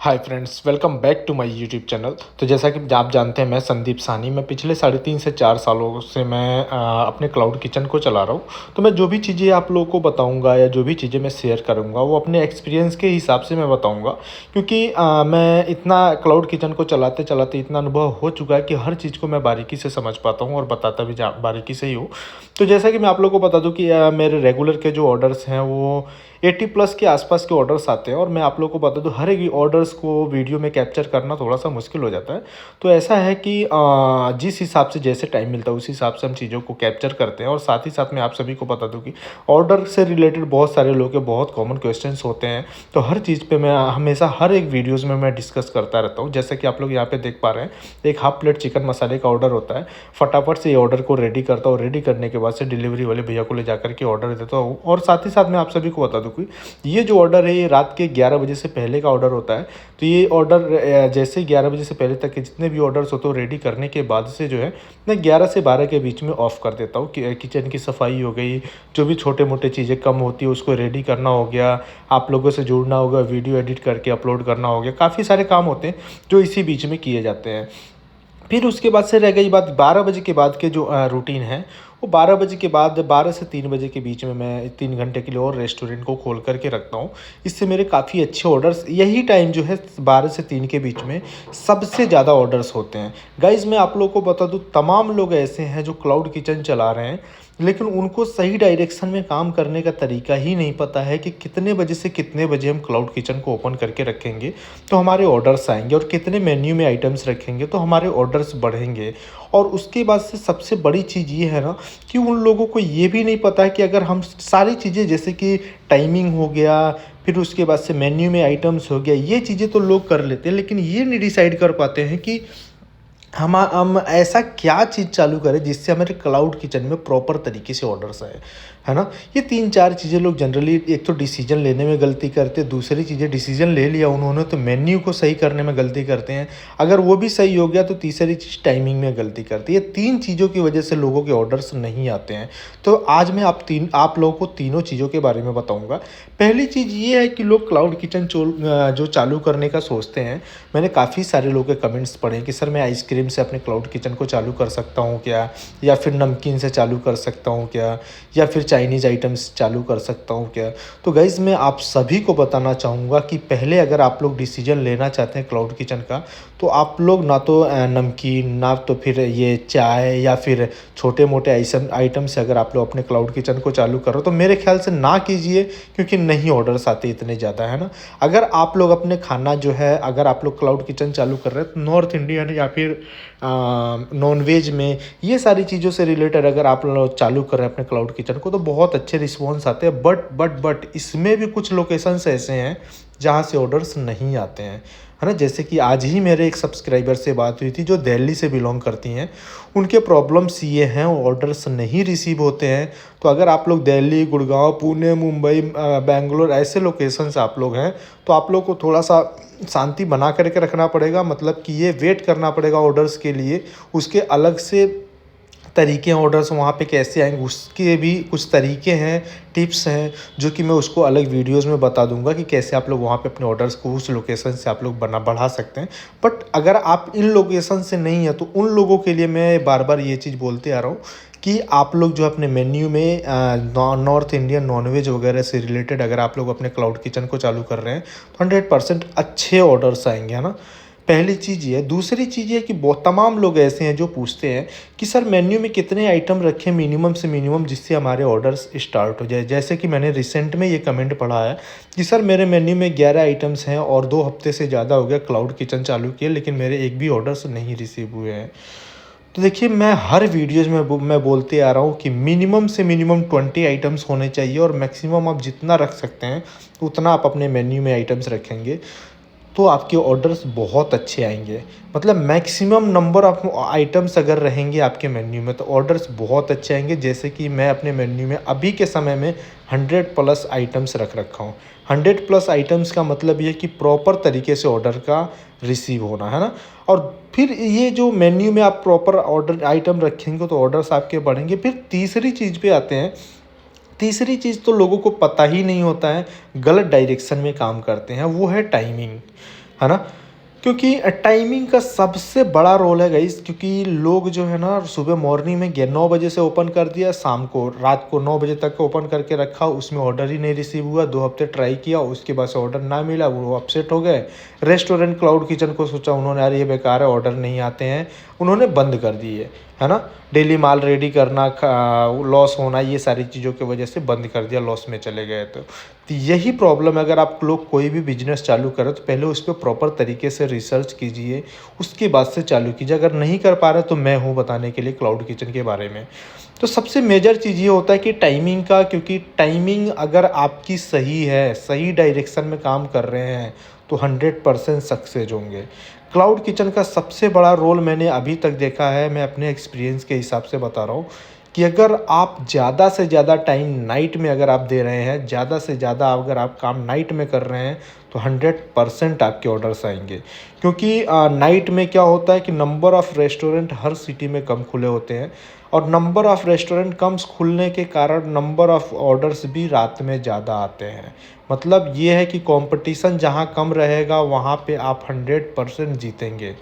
Hi friends, welcome back to my YouTube channel. तो जैसा कि आप जानते हैं, मैं संदीप साहनी। मैं पिछले 3.5 से 4 सालों से मैं अपने क्लाउड किचन को चला रहा हूँ। तो मैं जो भी चीज़ें आप लोगों को बताऊँगा या जो भी चीज़ें मैं शेयर करूँगा वो अपने एक्सपीरियंस के हिसाब से मैं बताऊँगा, क्योंकि मैं इतना क्लाउड किचन को चलाते चलाते इतना अनुभव हो चुका है कि हर चीज़ को मैं बारीकी से समझ पाता हूँ और बताता भी बारीकी से ही हूँ। तो जैसा कि मैं आप लोगों को बता दूँ कि मेरे रेगुलर के जो ऑर्डर्स हैं वो 80 प्लस के आसपास के ऑर्डर्स आते हैं, और मैं आप लोगों को बता दूं हर एक ऑर्डर्स को वीडियो में कैप्चर करना थोड़ा सा मुश्किल हो जाता है। तो ऐसा है कि जिस हिसाब से जैसे टाइम मिलता है उस हिसाब से हम चीज़ों को कैप्चर करते हैं। और साथ ही साथ मैं आप सभी को बता दूं कि ऑर्डर से रिलेटेड बहुत सारे लोगों के बहुत कॉमन क्वेश्चंस होते हैं। तो हर चीज़ पे मैं हमेशा हर एक वीडियोज़ में मैं डिस्कस करता रहता हूँ। जैसे कि आप लोग यहाँ पे देख पा रहे हैं, एक हाफ प्लेट चिकन मसाले का ऑर्डर होता है। फटाफट से ये ऑर्डर को रेडी करता हूँ। रेडी करने के बाद से डिलीवरी वाले भैया को ले जाकर के ऑर्डर देता हूँ। और साथ ही साथ मैं आप सभी को बता दूँ कि ये जो ऑर्डर है ये रात के 11 बजे से पहले का ऑर्डर होता है। तो ये ऑर्डर जैसे ही 11 बजे से पहले तक के जितने भी ऑर्डर्स होते हैं रेडी करने के बाद से जो है मैं 11 से 12 के बीच में ऑफ़ कर देता हूँ। कि किचन की सफाई हो गई, जो भी छोटे मोटे चीज़ें कम होती है उसको रेडी करना हो गया, आप लोगों से जुड़ना होगा, वीडियो एडिट करके अपलोड करना हो गया, काफ़ी सारे काम होते हैं जो इसी बीच में किए जाते हैं। फिर उसके बाद से रह गई बात 12 बजे के बाद के जो रूटीन है, वो 12 बजे के बाद 12 से 3 बजे के बीच में मैं 3 घंटे के लिए और रेस्टोरेंट को खोल करके रखता हूँ। इससे मेरे काफ़ी अच्छे ऑर्डर्स, यही टाइम जो है 12 से 3 के बीच में सबसे ज़्यादा ऑर्डर्स होते हैं। गाइज़ मैं आप लोगों को बता दूँ, तमाम लोग ऐसे हैं जो क्लाउड किचन चला रहे हैं, लेकिन उनको सही डायरेक्शन में काम करने का तरीका ही नहीं पता है कि कितने बजे से कितने बजे हम क्लाउड किचन को ओपन करके रखेंगे तो हमारे ऑर्डर्स आएंगे, और कितने मेन्यू में आइटम्स रखेंगे तो हमारे ऑर्डर्स बढ़ेंगे। और उसके बाद से सबसे बड़ी चीज़ ये है ना कि उन लोगों को ये भी नहीं पता है कि अगर हम सारी चीज़ें, जैसे कि टाइमिंग हो गया, फिर उसके बाद से मेन्यू में आइटम्स हो गया, ये चीज़ें तो लोग कर लेते हैं, लेकिन ये नहीं डिसाइड कर पाते हैं कि हम ऐसा क्या चीज़ चालू करें जिससे हमारे क्लाउड किचन में प्रॉपर तरीके से ऑर्डर्स आए, है ना। ये 3-4 चीज़ें लोग जनरली, एक तो डिसीजन लेने में गलती करते हैं, दूसरी चीज़ें डिसीजन ले लिया उन्होंने तो मेन्यू को सही करने में गलती करते हैं, अगर वो भी सही हो गया तो तीसरी चीज़ टाइमिंग में गलती करती है। ये 3 चीज़ों की वजह से लोगों के ऑर्डर्स नहीं आते हैं। तो आज मैं आप लोगों को तीनों चीज़ों के बारे में बताऊँगा। पहली चीज़ ये है कि लोग क्लाउड किचन जो चालू करने का सोचते हैं, मैंने काफ़ी सारे लोगों के कमेंट्स पढ़े कि सर मैं आइसक्रीम से अपने क्लाउड किचन को चालू कर सकता हूँ क्या, या फिर नमकीन से चालू कर सकता हूँ क्या, या फिर चाइनीज़ आइटम्स चालू कर सकता हूँ क्या। तो गाइज़ मैं आप सभी को बताना चाहूँगा कि पहले अगर आप लोग डिसीजन लेना चाहते हैं क्लाउड किचन का, तो आप लोग ना तो नमकीन, ना तो फिर ये चाय, या फिर छोटे मोटे आइटम से अगर आप लोग अपने क्लाउड किचन को चालू करो तो मेरे ख्याल से ना कीजिए, क्योंकि नहीं ऑर्डर्स आते इतने ज़्यादा, है ना। अगर आप लोग अपने खाना जो है, अगर आप लोग क्लाउड किचन चालू कर रहे हैं तो नॉर्थ इंडियन या फिर नॉन वेज में ये सारी चीज़ों से रिलेटेड अगर आप लोग चालू कर रहे हैं अपने क्लाउड किचन को तो बहुत अच्छे रिस्पॉन्स आते हैं। बट इसमें भी कुछ लोकेशंस ऐसे हैं जहाँ से ऑर्डर्स नहीं आते हैं, है ना। जैसे कि आज ही मेरे एक सब्सक्राइबर से बात हुई थी जो दिल्ली से बिलोंग करती हैं। उनके प्रॉब्लम्स ये हैं, ऑर्डर्स नहीं रिसीव होते हैं। तो अगर आप लोग दिल्ली, गुड़गांव, पुणे, मुंबई, बेंगलोर ऐसे लोकेशंस आप लोग हैं, तो आप लोग को थोड़ा सा शांति बना करके रखना पड़ेगा। मतलब कि ये वेट करना पड़ेगा ऑर्डर्स के लिए। उसके अलग से तरीके हैं, ऑर्डर्स वहाँ पे कैसे आएंगे उसके भी कुछ तरीके हैं, टिप्स हैं, जो कि मैं उसको अलग वीडियोस में बता दूंगा कि कैसे आप लोग वहाँ पे अपने ऑर्डर्स को उस लोकेशन से आप लोग बढ़ा सकते हैं। बट अगर आप इन लोकेशन से नहीं है तो उन लोगों के लिए मैं बार बार ये चीज़ बोलते आ रहा हूँ कि आप लोग जो अपने मेन्यू में नॉर्थ इंडियन नॉनवेज वगैरह से रिलेटेड अगर आप लोग अपने क्लाउड किचन को चालू कर रहे हैं तो 100% अच्छे ऑर्डर्स आएंगे, है ना। पहली चीज़ ये है। दूसरी चीज़ ये है कि बहुत तमाम लोग ऐसे हैं जो पूछते हैं कि सर मेन्यू में कितने आइटम रखें मिनिमम से मिनिमम जिससे हमारे ऑर्डर्स स्टार्ट हो जाए। जैसे कि मैंने रिसेंट में ये कमेंट पढ़ा है कि सर मेरे मेन्यू में 11 आइटम्स हैं और 2 हफ्ते से ज़्यादा हो गया क्लाउड किचन चालू किए, लेकिन मेरे एक भी ऑर्डर्स नहीं रिसीव हुए हैं। तो देखिए, मैं हर वीडियोज़ में मैं बोलते आ रहा हूँ कि मिनिमम से मिनिमम 20 आइटम्स होने चाहिए, और मैक्सिमम आप जितना रख सकते हैं उतना आप अपने मेन्यू में आइटम्स रखेंगे तो आपके ऑर्डर्स बहुत अच्छे आएंगे। मतलब मैक्सिमम नंबर ऑफ आइटम्स अगर रहेंगे आपके मेन्यू में तो ऑर्डर्स बहुत अच्छे आएंगे। जैसे कि मैं अपने मेन्यू में अभी के समय में 100 प्लस आइटम्स रख रखा हूँ। 100 प्लस आइटम्स का मतलब ये कि प्रॉपर तरीके से ऑर्डर का रिसीव होना, है ना। और फिर ये जो मेन्यू में आप प्रॉपर ऑर्डर आइटम रखेंगे तो ऑर्डर्स आपके बढ़ेंगे। फिर तीसरी चीज़ पे आते हैं। तीसरी चीज़ तो लोगों को पता ही नहीं होता है, गलत डायरेक्शन में काम करते हैं, वो है टाइमिंग, है ना? क्योंकि टाइमिंग का सबसे बड़ा रोल है गाइस, क्योंकि लोग जो है ना सुबह मॉर्निंग में 9 बजे से ओपन कर दिया, शाम को रात को 9 बजे तक ओपन करके रखा, उसमें ऑर्डर ही नहीं रिसीव हुआ, 2 हफ्ते ट्राई किया, उसके बाद से ऑर्डर ना मिला, वो अपसेट हो गए। रेस्टोरेंट क्लाउड किचन को सोचा उन्होंने, यार ये बेकार है, ऑर्डर नहीं आते हैं, उन्होंने बंद कर दिए, है ना? डेली माल रेडी करना, लॉस होना, ये सारी चीज़ों की वजह से बंद कर दिया, लॉस में चले गए। तो यही प्रॉब्लम है, अगर आप लोग कोई भी बिजनेस चालू करें तो पहले उस पर प्रॉपर तरीके से रिसर्च कीजिए, उसके बाद से चालू कीजिए। अगर नहीं कर पा रहे तो मैं हूँ बताने के लिए क्लाउड किचन के बारे में। तो सबसे मेजर चीज़ ये होता है कि टाइमिंग का, क्योंकि टाइमिंग अगर आपकी सही है, सही डायरेक्शन में काम कर रहे हैं, तो 100% सक्सेस होंगे। क्लाउड किचन का सबसे बड़ा रोल मैंने अभी तक देखा है, मैं अपने एक्सपीरियंस के हिसाब से बता रहा हूँ, कि अगर आप ज़्यादा से ज़्यादा टाइम नाइट में अगर आप दे रहे हैं, ज़्यादा से ज़्यादा अगर आप काम नाइट में कर रहे हैं, तो 100% आपके ऑर्डर्स आएंगे। क्योंकि नाइट में क्या होता है कि number of restaurant her city में कम खुले होते हैं, और नंबर ऑफ़ रेस्टोरेंट कम खुलने के कारण नंबर ऑफ़ ऑर्डर्स भी रात में ज़्यादा आते हैं। मतलब ये है कि कंपटीशन जहाँ कम रहेगा वहाँ पे आप 100% जीतेंगे,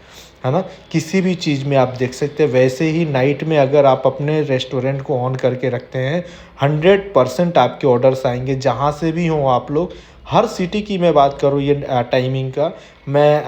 है ना? किसी भी चीज़ में आप देख सकते हैं। वैसे ही नाइट में अगर आप अपने रेस्टोरेंट को ऑन करके रखते हैं, 100% आपके ऑर्डर्स आएँगे, जहाँ से भी हों आप लोग। हर सिटी की मैं बात करूँ, ये टाइमिंग का, मैं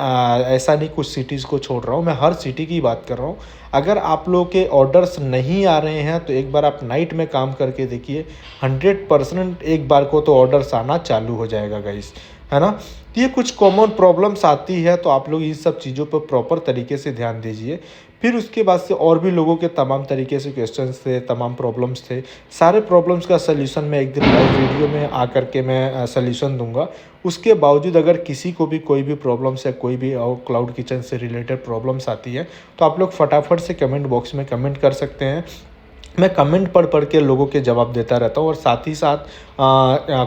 ऐसा नहीं कुछ सिटीज़ को छोड़ रहा हूँ, मैं हर सिटी की बात कर रहा हूँ। अगर आप लोग के ऑर्डर्स नहीं आ रहे हैं तो एक बार आप नाइट में काम करके देखिए, 100% एक बार को तो ऑर्डर्स आना चालू हो जाएगा गाइस, है ना? तो ये कुछ कॉमन प्रॉब्लम्स आती है, तो आप लोग इन सब चीज़ों पर प्रॉपर तरीके से ध्यान दीजिए। फिर उसके बाद से और भी लोगों के तमाम तरीके से क्वेश्चंस थे, तमाम प्रॉब्लम्स थे। सारे प्रॉब्लम्स का सॉल्यूशन मैं एक दिन लाइव वीडियो में आकर के मैं सॉल्यूशन दूँगा। उसके बावजूद अगर किसी को भी कोई भी प्रॉब्लम्स या कोई भी और क्लाउड किचन से रिलेटेड प्रॉब्लम्स आती है, तो आप लोग फटाफट से कमेंट बॉक्स में कमेंट कर सकते हैं। मैं कमेंट पढ़ के लोगों के जवाब देता रहता हूँ, और साथ ही साथ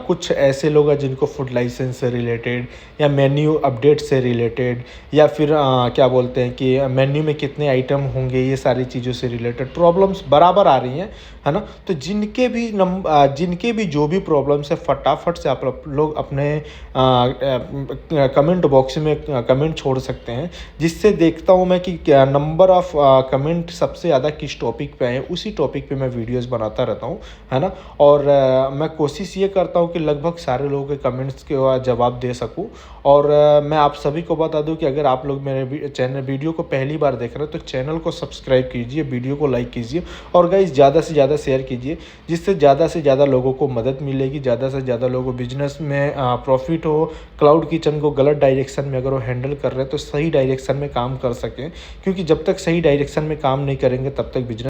कुछ ऐसे लोग हैं जिनको फूड लाइसेंस से रिलेटेड, या मेन्यू अपडेट से रिलेटेड, या फिर क्या बोलते हैं कि मेन्यू में कितने आइटम होंगे, ये सारी चीज़ों से रिलेटेड प्रॉब्लम्स बराबर आ रही हैं, है ना? तो जिनके भी जो भी प्रॉब्लम्स है, फटाफट से आप लोग अपने कमेंट बॉक्स में कमेंट छोड़ सकते हैं, जिससे देखता हूँ मैं कि क्या नंबर ऑफ़ कमेंट सबसे ज़्यादा किस टॉपिक पे आए हैं, उसी टॉपिक पे मैं वीडियोस बनाता रहता हूँ, है ना? और मैं कोशिश ये करता हूँ कि लगभग सारे लोगों के कमेंट्स के जवाब दे सकूँ। और मैं आप सभी को बता दूँ कि अगर आप लोग मेरे वीडियो को पहली बार देख रहे हो, तो चैनल को सब्सक्राइब कीजिए, वीडियो को लाइक कीजिए, और गाइस ज़्यादा से ज़्यादा शेयर कीजिए, जिससे ज़्यादा से ज़्यादा लोगों को मदद मिलेगी, ज़्यादा से ज़्यादा लोगों को बिजनेस में प्रॉफिट हो। क्लाउड किचन को गलत डायरेक्शन में अगर वो हैंडल कर रहे हैं, तो सही डायरेक्शन में काम कर सकें, क्योंकि जब तक सही डायरेक्शन में काम नहीं करेंगे तब तक बिजनेस